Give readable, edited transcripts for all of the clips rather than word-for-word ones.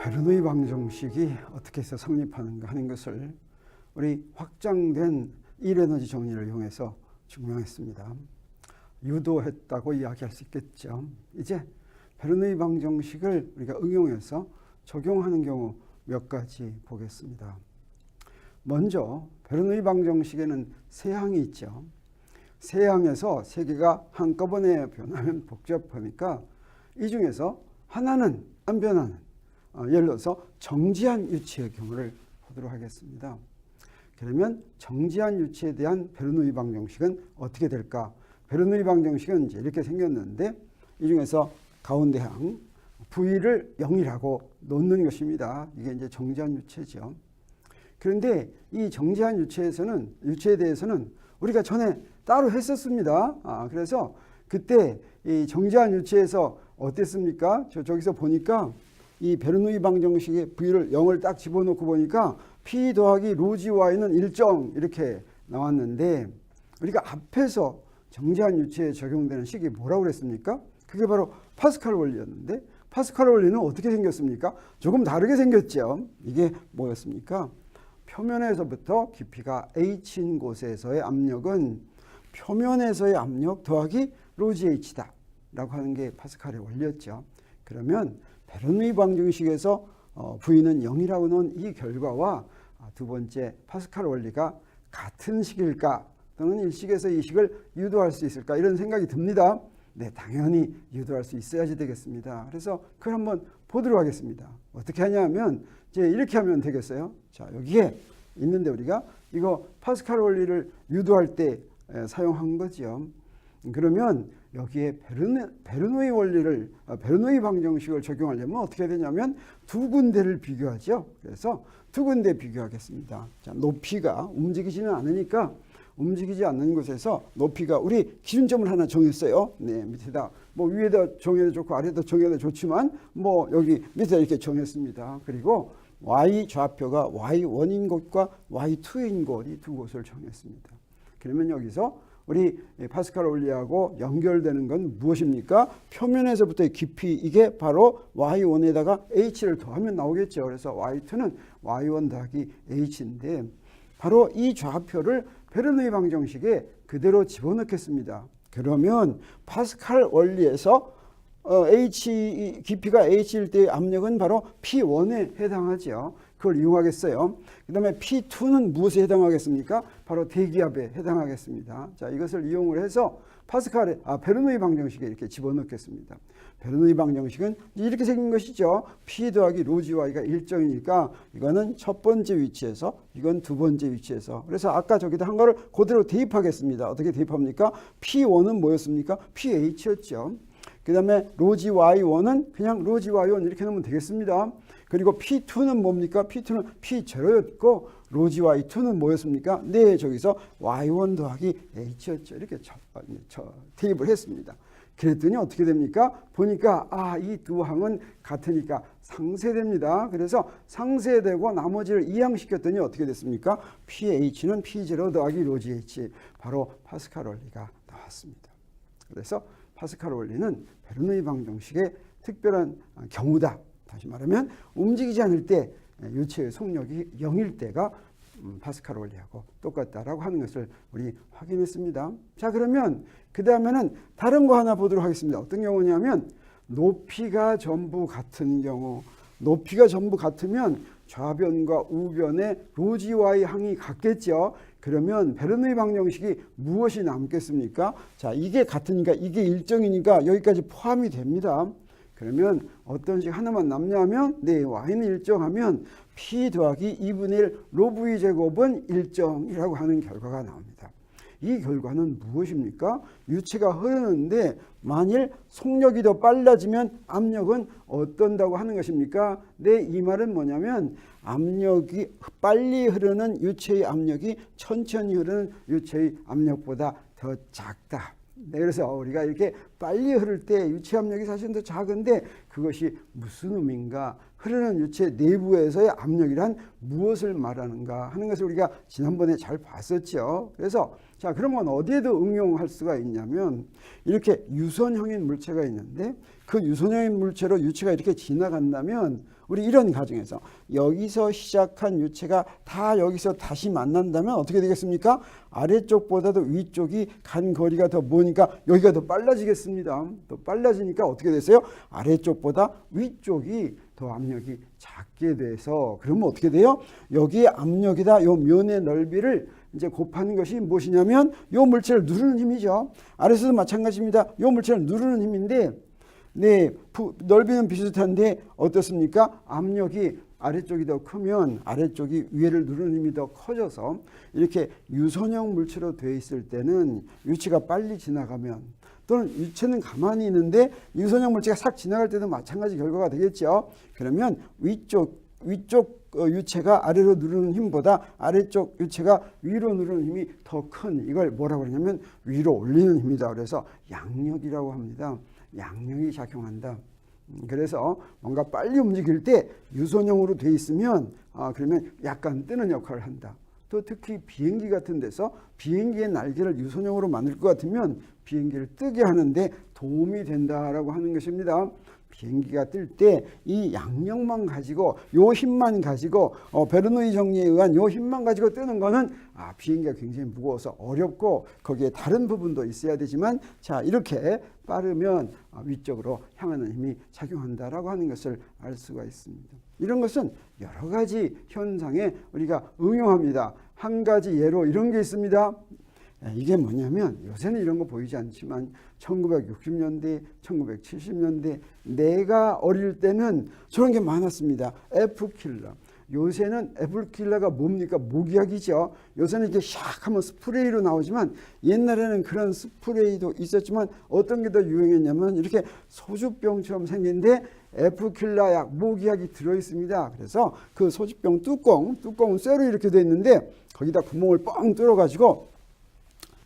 베르누이 방정식이 어떻게 해서 성립하는가 하는 것을 우리 확장된 1에너지 정리를 이용해서 증명했습니다. 유도했다고 이야기할 수 있겠죠. 이제 베르누이 방정식을 우리가 응용해서 적용하는 경우 몇 가지 보겠습니다. 먼저 베르누이 방정식에는 세 항이 있죠. 세 항에서 세 개가 한꺼번에 변하면 복잡하니까 이 중에서 하나는 안 변하는, 예를 들어서 정지한 유치의 경우를 보도록 하겠습니다. 그러면 정지한 유치에 대한 베르누이 방정식은 어떻게 될까? 베르누이 방정식은 이제 이렇게 생겼는데 이 중에서 가운데 항 V를 0이라고 놓는 것입니다. 이게 이제 정지한 유체죠. 그런데 이 정지한 유체에 대해서는 우리가 전에 따로 했었습니다. 그래서 그때 이 정지한 유체에서 어땠습니까? 저기서 보니까 이 베르누이 방정식의 V를 0을 딱 집어넣고 보니까 P 더하기 로지 Y는 일정 이렇게 나왔는데 우리가 앞에서 정지한 유체에 적용되는 식이 뭐라고 그랬습니까? 그게 바로 파스칼 원리였는데 파스칼 원리는 어떻게 생겼습니까? 조금 다르게 생겼죠. 이게 뭐였습니까? 표면에서부터 깊이가 h인 곳에서의 압력은 표면에서의 압력 더하기 로지 h다 라고 하는 게 파스칼의 원리였죠. 그러면 베르누이 방정식에서 V는 0이라고 놓은 이 결과와 두 번째 파스칼 원리가 같은 식일까 또는 일식에서 이 식을 유도할 수 있을까 이런 생각이 듭니다. 네, 당연히 유도할 수 있어야지 되겠습니다. 그래서 그걸 한번 보도록 하겠습니다. 어떻게 하냐면 이제 이렇게 하면 되겠어요. 자, 여기에 있는데 우리가 이거 파스칼 원리를 유도할 때 사용한 거죠. 그러면 여기에 베르누이 원리를 베르누이 방정식을 적용하려면 어떻게 해야 되냐면 두 군데를 비교하죠. 그래서 두 군데 비교하겠습니다. 자, 높이가 움직이지는 않으니까 움직이지 않는 곳에서 높이가 우리 기준점을 하나 정했어요. 네, 밑에다 뭐 위에다 정해도 좋고 아래에다 정해도 좋지만 뭐 여기 밑에다 이렇게 정했습니다. 그리고 y 좌표가 y1인 곳과 y2인 곳 이 두 곳을 정했습니다. 그러면 여기서 우리 파스칼 원리하고 연결되는 건 무엇입니까? 표면에서부터의 깊이 이게 바로 y1에다가 h를 더하면 나오겠죠. 그래서 y2는 y1 더하기 h인데 바로 이 좌표를 베르누이 방정식에 그대로 집어넣겠습니다. 그러면 파스칼 원리에서 깊이가 h일 때의 압력은 바로 P1에 해당하죠. 그걸 이용하겠어요. 그 다음에 P2는 무엇에 해당하겠습니까? 바로 대기압에 해당하겠습니다. 자, 이것을 이용을 해서 베르누이 방정식에 이렇게 집어넣겠습니다. 베르누이 방정식은 이렇게 생긴 것이죠. P 더하기 로지 Y가 일정이니까 이거는 첫 번째 위치에서 이건 두 번째 위치에서 그래서 아까 저기다 한 거를 그대로 대입하겠습니다. 어떻게 대입합니까? P1은 뭐였습니까? PH였죠. 그 다음에 로지 Y1은 그냥 로지 Y1 이렇게 넣으면 되겠습니다. 그리고 P2는 뭡니까? P2는 P0였고 로지 Y2는 뭐였습니까? 네, 저기서 Y1 더하기 H였죠. 이렇게 대입을 했습니다. 그랬더니 어떻게 됩니까? 보니까 이 두 항은 같으니까 상쇄됩니다. 그래서 상쇄되고 나머지를 이항시켰더니 어떻게 됐습니까? PH는 P0 더하기 로지 H 바로 파스칼 원리가 나왔습니다. 그래서 파스칼 원리는 베르누이 방정식의 특별한 경우다. 다시 말하면 움직이지 않을 때 유체의 속력이 0일 때가 파스칼 원리하고 똑같다라고 하는 것을 우리 확인했습니다. 자, 그러면 그 다음에는 다른 거 하나 보도록 하겠습니다. 어떤 경우냐면 높이가 전부 같은 경우 높이가 전부 같으면 좌변과 우변의 로지 Y 항이 같겠죠. 그러면 베르누이 방정식이 무엇이 남겠습니까? 자, 이게 같으니까 이게 일정이니까 여기까지 포함이 됩니다. 그러면 어떤 식 하나만 남냐면 네, y는 일정하면 p 더하기 2분의 1 로 v 제곱은 일정이라고 하는 결과가 나옵니다. 이 결과는 무엇입니까? 유체가 흐르는데 만일 속력이 더 빨라지면 압력은 어떤다고 하는 것입니까? 네, 이 말은 뭐냐면 압력이 빨리 흐르는 유체의 압력이 천천히 흐르는 유체의 압력보다 더 작다. 네, 그래서 우리가 이렇게 빨리 흐를 때 유체 압력이 사실은 더 작은데 그것이 무슨 의미인가? 흐르는 유체 내부에서의 압력이란 무엇을 말하는가 하는 것을 우리가 지난번에 잘 봤었죠. 그래서 자, 그러면 어디에도 응용할 수가 있냐면 이렇게 유선형인 물체가 있는데 그 유선형인 물체로 유체가 이렇게 지나간다면 우리 이런 가정에서 여기서 시작한 유체가 다 여기서 다시 만난다면 어떻게 되겠습니까? 아래쪽보다도 위쪽이 간 거리가 더 뭐니까 여기가 더 빨라지겠습니다. 더 빨라지니까 어떻게 됐어요? 아래쪽보다 위쪽이 더 압력이 작게 돼서 그러면 어떻게 돼요? 여기에 압력이다. 요 면의 넓이를 이제 곱하는 것이 무엇이냐면 요 물체를 누르는 힘이죠. 아래서도 마찬가지입니다. 요 물체를 누르는 힘인데 네, 넓이는 비슷한데 어떻습니까? 압력이 아래쪽이 더 크면 아래쪽이 위를 누르는 힘이 더 커져서 이렇게 유선형 물체로 되어 있을 때는 유체가 빨리 지나가면 또는 유체는 가만히 있는데 유선형 물체가 싹 지나갈 때도 마찬가지 결과가 되겠죠. 그러면 위쪽 유체가 아래로 누르는 힘보다 아래쪽 유체가 위로 누르는 힘이 더 큰 이걸 뭐라고 그러냐면 위로 올리는 힘이다. 그래서 양력이라고 합니다. 양력이 작용한다. 그래서 뭔가 빨리 움직일 때 유선형으로 돼 있으면 그러면 약간 뜨는 역할을 한다. 또 특히 비행기 같은 데서 비행기의 날개를 유선형으로 만들 것 같으면 비행기를 뜨게 하는데 도움이 된다라고 하는 것입니다. 비행기가 뜰 때 이 양력만 가지고 요 힘만 가지고 베르노이 정리에 의한 요 힘만 가지고 뜨는 거는 비행기가 굉장히 무거워서 어렵고 거기에 다른 부분도 있어야 되지만 자 이렇게 빠르면 위쪽으로 향하는 힘이 작용한다라고 하는 것을 알 수가 있습니다. 이런 것은 여러 가지 현상에 우리가 응용합니다. 한 가지 예로 이런 게 있습니다. 이게 뭐냐면 요새는 이런 거 보이지 않지만 1960년대, 1970년대 내가 어릴 때는 저런 게 많았습니다. F킬러. 요새는 F킬러가 뭡니까? 모기약이죠. 요새는 이렇게 샥 하면 스프레이로 나오지만 옛날에는 그런 스프레이도 있었지만 어떤 게 더 유행했냐면 이렇게 소주병처럼 생긴데 F킬러 약, 모기약이 들어있습니다. 그래서 그 소주병 뚜껑은 쇠로 이렇게 돼 있는데 거기다 구멍을 뻥 뚫어가지고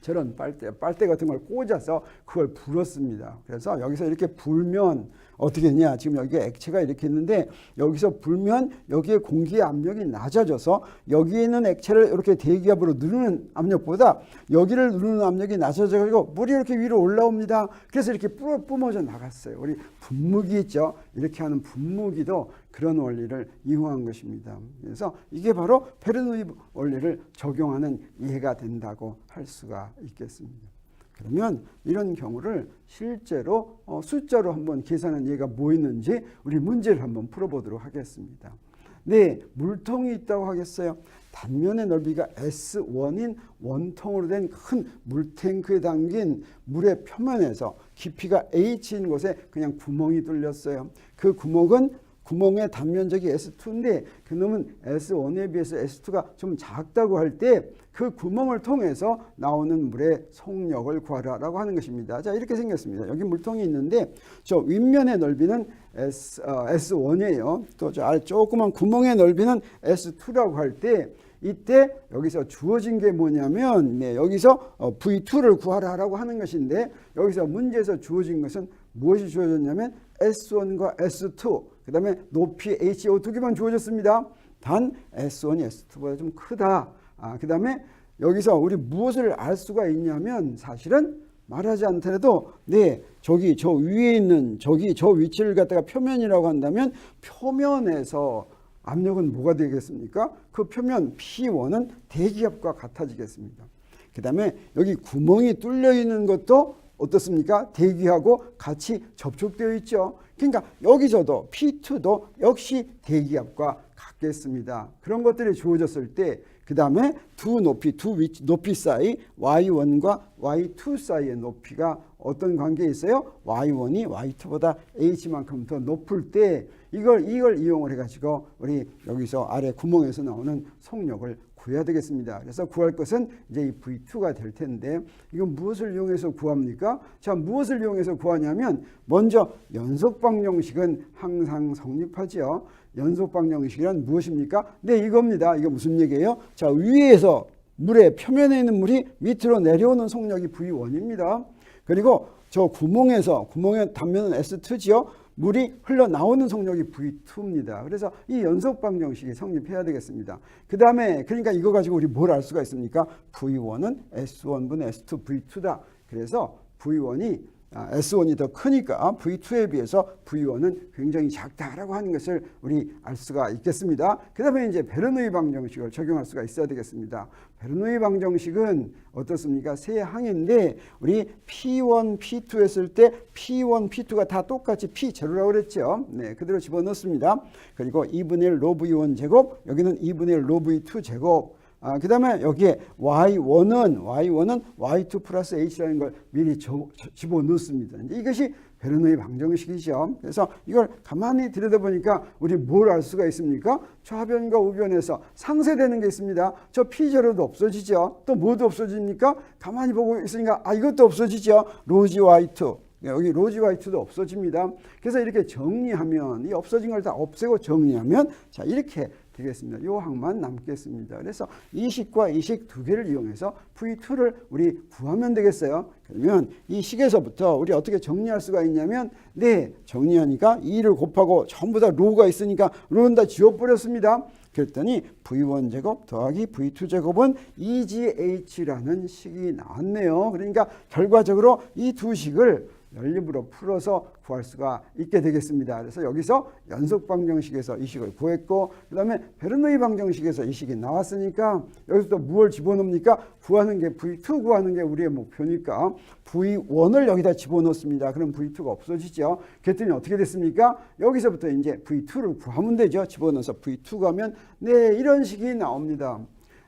저런 빨대 같은 걸 꽂아서 그걸 불었습니다. 그래서 여기서 이렇게 불면 어떻게 했냐? 지금 여기에 액체가 이렇게 있는데 여기서 불면 여기에 공기의 압력이 낮아져서 여기에 있는 액체를 이렇게 대기압으로 누르는 압력보다 여기를 누르는 압력이 낮아져가지고 물이 이렇게 위로 올라옵니다. 그래서 이렇게 뿜어져 나갔어요. 우리 분무기 있죠? 이렇게 하는 분무기도 그런 원리를 이용한 것입니다. 그래서 이게 바로 베르노이 원리를 적용하는 예가 된다고 할 수가 있겠습니다. 그러면 이런 경우를 실제로 숫자로 한번 계산한 예가 뭐 있는지 우리 문제를 한번 풀어보도록 하겠습니다. 네, 물통이 있다고 하겠어요. 단면의 넓이가 S1인 원통으로 된 큰 물탱크에 담긴 물의 표면에서 깊이가 H인 곳에 그냥 구멍이 뚫렸어요. 그 구멍의 단면적이 S2인데 그놈은 S1에 비해서 S2가 좀 작다고 할 때 그 구멍을 통해서 나오는 물의 속력을 구하라라고 하는 것입니다. 자, 이렇게 생겼습니다. 여기 물통이 있는데 저 윗면의 넓이는 S1이에요. 또 저 아래 조그만 구멍의 넓이는 S2라고 할 때 이때 여기서 주어진 게 뭐냐면 네, 여기서 V2를 구하라라고 하는 것인데 여기서 문제에서 주어진 것은 무엇이 주어졌냐면 S1과 S2 그 다음에 높이 HO 두 개만 주어졌습니다. 단 S1이 S2보다 좀 크다. 그 다음에 여기서 우리 무엇을 알 수가 있냐면 사실은 말하지 않더라도 네 저기 저 위에 있는 저 위치를 갖다가 표면이라고 한다면 표면에서 압력은 뭐가 되겠습니까? 그 표면 P1은 대기압과 같아지겠습니다. 그 다음에 여기 구멍이 뚫려 있는 것도 어떻습니까? 대기하고 같이 접촉되어 있죠. 그러니까 여기서도 P2도 역시 대기압과 같겠습니다. 그런 것들이 주어졌을 때 그 다음에 두 높이 사이 Y1과 Y2 사이의 높이가 어떤 관계에 있어요? Y1이 Y2보다 H만큼 더 높을 때 이걸 이용을 해가지고 우리 여기서 아래 구멍에서 나오는 속력을 구해야 되겠습니다. 그래서 구할 것은 이제 이 V2가 될 텐데 이건 무엇을 이용해서 구합니까? 자, 무엇을 이용해서 구하냐면 먼저 연속방정식은 항상 성립하죠. 연속방정식이란 무엇입니까? 네, 이겁니다. 이거 무슨 얘기예요? 자, 위에서 물의 표면에 있는 물이 밑으로 내려오는 속력이 V1입니다. 그리고 저 구멍의 단면은 S2지요. 물이 흘러나오는 속력이 V2입니다. 그래서 이 연속 방정식이 성립해야 되겠습니다. 그 다음에 그러니까 이거 가지고 우리 뭘 알 수가 있습니까? V1은 S1분의 S2 V2다. 그래서 V1이 S1이 더 크니까 V2에 비해서 V1은 굉장히 작다라고 하는 것을 우리 알 수가 있겠습니다. 그 다음에 이제 베르누이 방정식을 적용할 수가 있어야 되겠습니다. 베르누이 방정식은 어떻습니까? 세 항인데 우리 P1, P2 했을 때 P1, P2가 다 똑같이 P0라고 그랬죠. 네, 그대로 집어넣습니다. 그리고 2분의 1 로 V1 제곱, 여기는 2분의 1 로 V2 제곱. 그 다음에 여기에 Y1은 Y2 플러스 H라는 걸 미리 집어넣습니다. 이것이 베르누이 방정식이죠. 그래서 이걸 가만히 들여다보니까 우리 뭘 알 수가 있습니까? 좌변과 우변에서 상쇄되는 게 있습니다. 저 P0도 없어지죠. 또 뭐도 없어집니까? 가만히 보고 있으니까 이것도 없어지죠. 로지 Y2. 여기 로지 Y2도 없어집니다. 그래서 이렇게 정리하면 이 없어진 걸 다 없애고 정리하면 자 이렇게 되겠습니다. 요 항만 남겠습니다. 그래서 이 식과 이 식 두 개를 이용해서 V2를 우리 구하면 되겠어요. 그러면 이 식에서부터 우리 어떻게 정리할 수가 있냐면 네, 정리하니까 2를 곱하고 전부 다 로가 있으니까 로는 다 지워버렸습니다. 그랬더니 V1 제곱 더하기 V2 제곱은 2GH라는 식이 나왔네요. 그러니까 결과적으로 이 두 식을 연립으로 풀어서 구할 수가 있게 되겠습니다. 그래서 여기서 연속 방정식에서 이 식을 구했고 그 다음에 베르누이 방정식에서 이 식이 나왔으니까 여기서 또 무엇을 집어넣습니까? 구하는 게 V2 구하는 게 우리의 목표니까 V1을 여기다 집어넣습니다. 그럼 V2가 없어지죠. 그랬더니 어떻게 됐습니까? 여기서부터 이제 V2를 구하면 되죠. 집어넣어서 V2 가면 네, 이런 식이 나옵니다.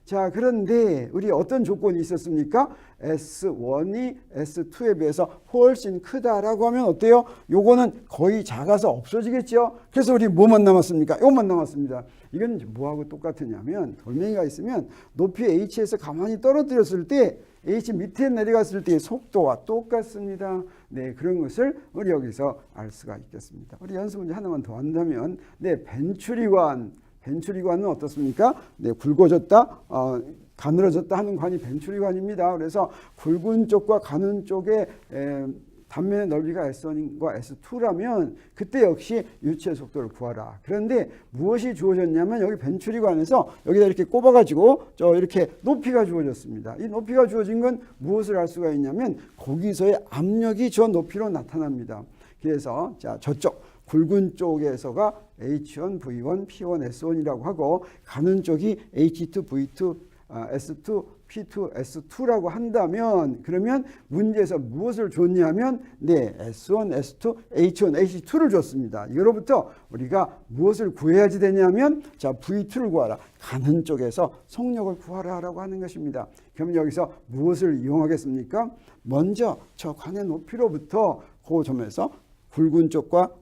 자, 그런데 우리 어떤 조건이 있었습니까? S1이 S2에 비해서 훨씬 크다라고 하면 어때요? 요거는 거의 작아서 없어지겠죠? 그래서 우리 뭐만 남았습니까? 요것만 남았습니다. 이건 뭐하고 똑같으냐면 돌멩이가 있으면 높이 H에서 가만히 떨어뜨렸을 때 H 밑에 내려갔을 때의 속도와 똑같습니다. 네, 그런 것을 우리 여기서 알 수가 있겠습니다. 우리 연습 문제 하나만 더 한다면 네, 벤추리관은 어떻습니까? 네, 굵어졌다, 가늘어졌다 하는 관이 벤추리관입니다. 그래서 굵은 쪽과 가는 쪽의 단면의 넓이가 S1과 S2라면 그때 역시 유치의 속도를 구하라. 그런데 무엇이 주어졌냐면 여기 벤추리관에서 여기다 이렇게 꼽아가지고 이렇게 높이가 주어졌습니다. 이 높이가 주어진 건 무엇을 알 수가 있냐면 거기서의 압력이 저 높이로 나타납니다. 그래서 자 저쪽 굵은 쪽에서가 H1, V1, P1, S1이라고 하고 가는 쪽이 H2, V2, S2, P2, S2라고 한다면 그러면 문제에서 무엇을 줬냐면 네, S1, S2, H1, H2를 줬습니다. 이거로부터 우리가 무엇을 구해야지 되냐면 자 V2를 구하라. 가는 쪽에서 속력을 구하라라고 하는 것입니다. 그러면 여기서 무엇을 이용하겠습니까? 먼저 저 관의 높이로부터 그 점에서 굵은 쪽과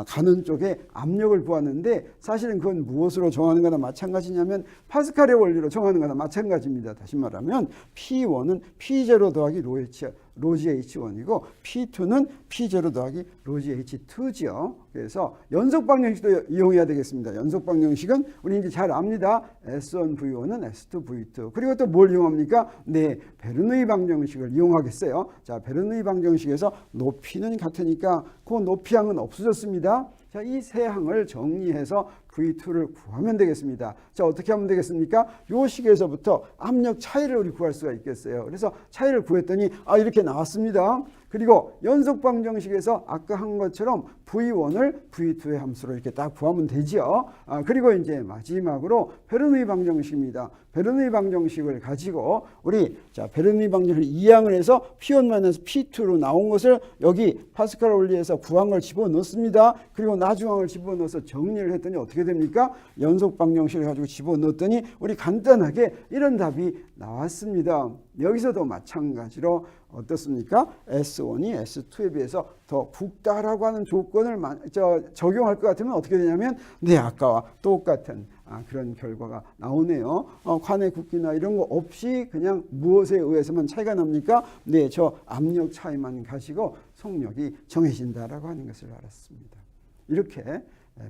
가는 쪽에 압력을 구하는데 사실은 그건 무엇으로 정하는 거나 마찬가지냐면 파스칼의 원리로 정하는 거나 마찬가지입니다. 다시 말하면 P1은 P0 더하기 로지 H1이고 P2는 P0 더하기 로지 H2죠. 그래서 연속 방정식도 이용해야 되겠습니다. 연속 방정식은 우리 이제 잘 압니다. S1 V1은 S2 V2. 그리고 또 뭘 이용합니까? 네, 베르누이 방정식을 이용하겠어요. 자, 베르누이 방정식에서 높이는 같으니까 그 높이항은 없어졌습니다. 자, 이 세 항을 정리해서 V2를 구하면 되겠습니다. 자, 어떻게 하면 되겠습니까? 요 식에서부터 압력 차이를 우리 구할 수가 있겠어요. 그래서 차이를 구했더니 이렇게 나왔습니다. 그리고 연속 방정식에서 아까 한 것처럼 V1을 V2의 함수로 이렇게 딱 구하면 되죠. 그리고 이제 마지막으로 베르누이 방정식입니다. 베르누이 방정식을 가지고 우리 자 베르누이 방정식을 이항을 해서 P1-P2로 나온 것을 여기 파스칼 원리에서 구한 걸 집어넣습니다. 그리고 나중항을 집어넣어서 정리를 했더니 어떻게 됩니까? 연속 방정식을 가지고 집어넣었더니 우리 간단하게 이런 답이 나왔습니다. 여기서도 마찬가지로 어떻습니까? S1이 S2에 비해서 더 굵다라고 하는 조건을 적용할 것 같으면 어떻게 되냐면 네, 아까와 똑같은 그런 결과가 나오네요. 관의 굵기나 이런 거 없이 그냥 무엇에 의해서만 차이가 납니까? 네, 저 압력 차이만 가지고 속력이 정해진다라고 하는 것을 알았습니다. 이렇게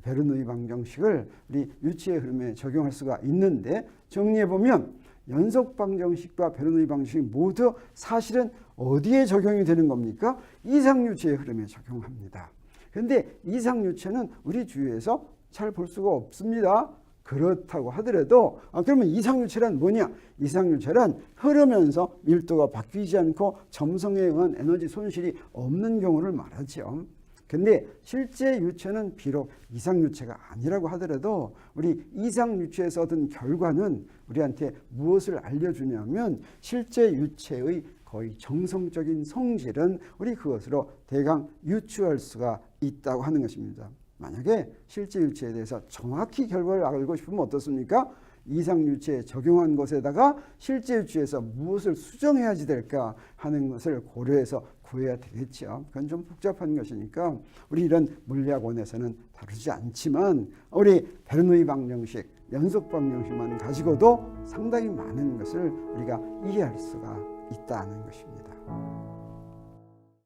베르누이 방정식을 우리 유치의 흐름에 적용할 수가 있는데 정리해보면 연속 방정식과 베르누이 방정식이 모두 사실은 어디에 적용이 되는 겁니까? 이상유치의 흐름에 적용합니다. 그런데 이상유체는 우리 주위에서 잘 볼 수가 없습니다. 그렇다고 하더라도 그러면 이상유체란 뭐냐? 이상유체란 흐르면서 밀도가 바뀌지 않고 점성에 의한 에너지 손실이 없는 경우를 말하죠. 근데 실제 유체는 비록 이상유체가 아니라고 하더라도 우리 이상유체에서 얻은 결과는 우리한테 무엇을 알려주냐면 실제 유체의 거의 정성적인 성질은 우리 그것으로 대강 유추할 수가 있다고 하는 것입니다. 만약에 실제 유체에 대해서 정확히 결과를 알고 싶으면 어떻습니까? 이상유체에 적용한 것에다가 실제 유체에서 무엇을 수정해야지 될까 하는 것을 고려해서 구해야 되겠죠. 그건 좀 복잡한 것이니까 우리 이런 물리학원에서는 다루지 않지만 우리 베르노이 방정식, 연속 방정식만 가지고도 상당히 많은 것을 우리가 이해할 수가 있다는 것입니다.